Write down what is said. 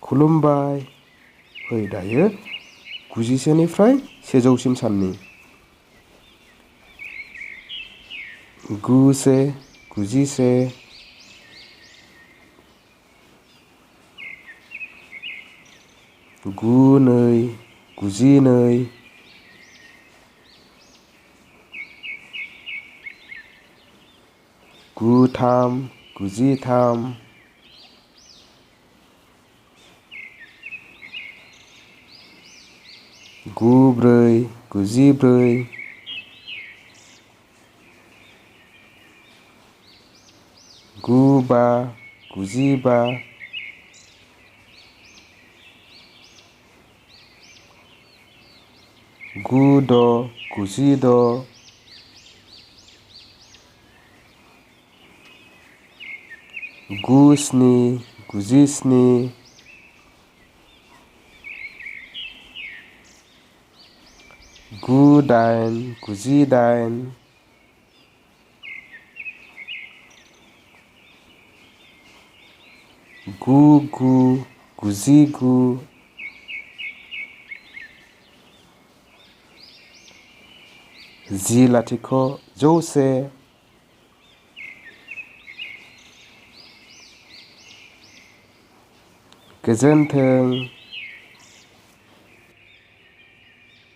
खुलुमबाय। फै दायो 90निफ्राय 100सिम साननि। 9 से 90 9 2 92 9 3 93 9 4 94 9 5 95 9 6 96 9 7 97 9 8 98 9 9 99 10 लाथिख' 100 गोजोन्थों।